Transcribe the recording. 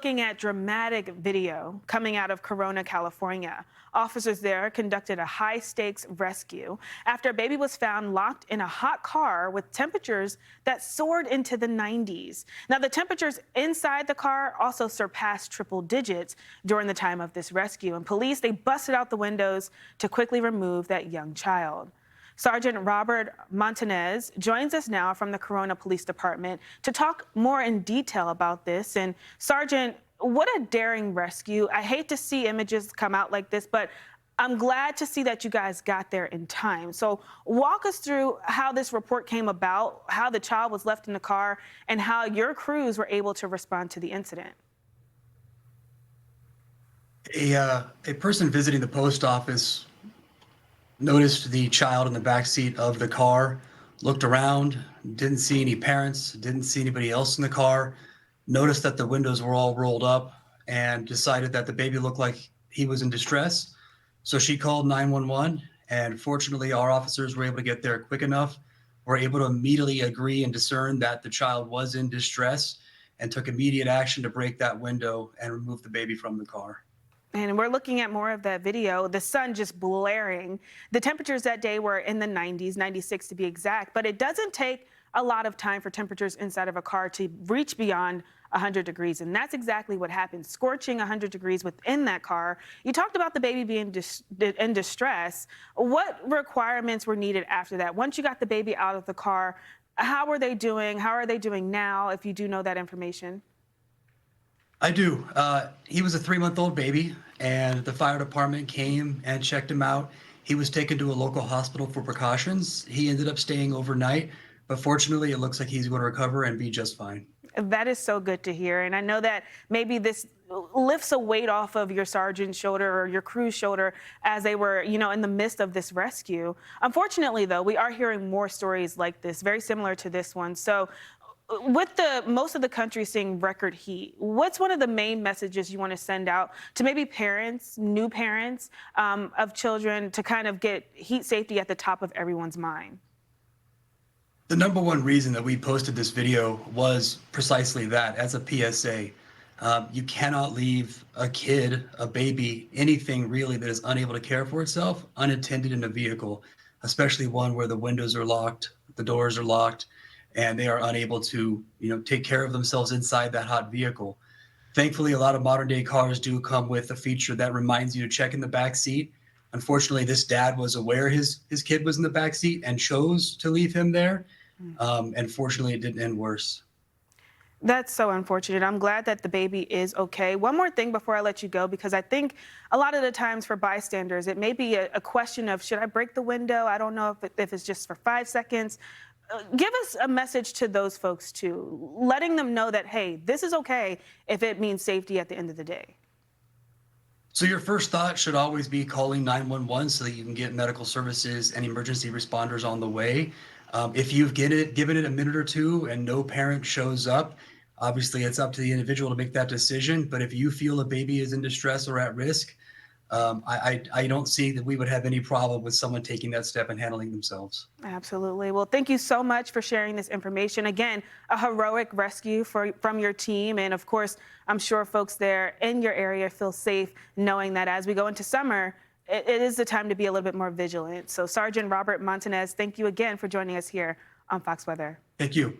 looking at dramatic video coming out of Corona, California. Officers there conducted a high-stakes rescue after a baby was found locked in a hot car with temperatures that soared into the 90s. Now, the temperatures inside the car also surpassed triple digits during the time of this rescue, and police, they busted out the windows to quickly remove that young child. Sergeant Robert Montanez joins us now from the Corona Police Department to talk more in detail about this. And Sergeant, what a daring rescue. I hate to see images come out like this, but I'm glad to see that you guys got there in time. So walk us through how this report came about, how the child was left in the car, and how your crews were able to respond to the incident. A person visiting the post office noticed the child in the back seat of the car, looked around, didn't see any parents, didn't see anybody else in the car, noticed that the windows were all rolled up, and decided that the baby looked like he was in distress. So she called 911, and fortunately our officers were able to get there quick enough, were able to immediately agree and discern that the child was in distress, and took immediate action to break that window and remove the baby from the car. And we're looking at more of that video, the sun just blaring. The temperatures that day were in the 90s, 96 to be exact, but it doesn't take a lot of time for temperatures inside of a car to reach beyond 100 degrees. And that's exactly what happened, scorching 100 degrees within that car. You talked about the baby being in distress. What requirements were needed after that? Once you got the baby out of the car, how were they doing? How are they doing now, if you do know that information? I do. He was a 3-month-old baby, and the fire department came and checked him out. He was taken to a local hospital for precautions. He ended up staying overnight, but fortunately, it looks like he's going to recover and be just fine. That is so good to hear. And I know that maybe this lifts a weight off of your sergeant's shoulder or your crew's shoulder as they were, in the midst of this rescue. Unfortunately, though, we are hearing more stories like this, very similar to this one. So with most of the country seeing record heat, what's one of the main messages you want to send out to maybe parents, new parents of children, to kind of get heat safety at the top of everyone's mind? The number one reason that we posted this video was precisely that, as a PSA. You cannot leave a kid, a baby, anything really that is unable to care for itself, unattended in a vehicle, especially one where the windows are locked, the doors are locked, and they are unable to, take care of themselves inside that hot vehicle. Thankfully, a lot of modern day cars do come with a feature that reminds you to check in the back seat. Unfortunately, this dad was aware his kid was in the back seat and chose to leave him there. And fortunately, it didn't end worse. That's so unfortunate. I'm glad that the baby is okay. One more thing before I let you go, because I think a lot of the times for bystanders, it may be a question of, should I break the window? I don't know if it's just for 5 seconds. Give us a message to those folks too, letting them know that, hey, this is okay if it means safety at the end of the day. So your first thought should always be calling 911 so that you can get medical services and emergency responders on the way. If you've given it a minute or two and no parent shows up, obviously it's up to the individual to make that decision. But if you feel a baby is in distress or at risk, I don't see that we would have any problem with someone taking that step and handling themselves. Absolutely. Well, thank you so much for sharing this information. Again, a heroic rescue from your team. And of course, I'm sure folks there in your area feel safe knowing that as we go into summer, it is the time to be a little bit more vigilant. So Sergeant Robert Montanez, thank you again for joining us here on Fox Weather. Thank you.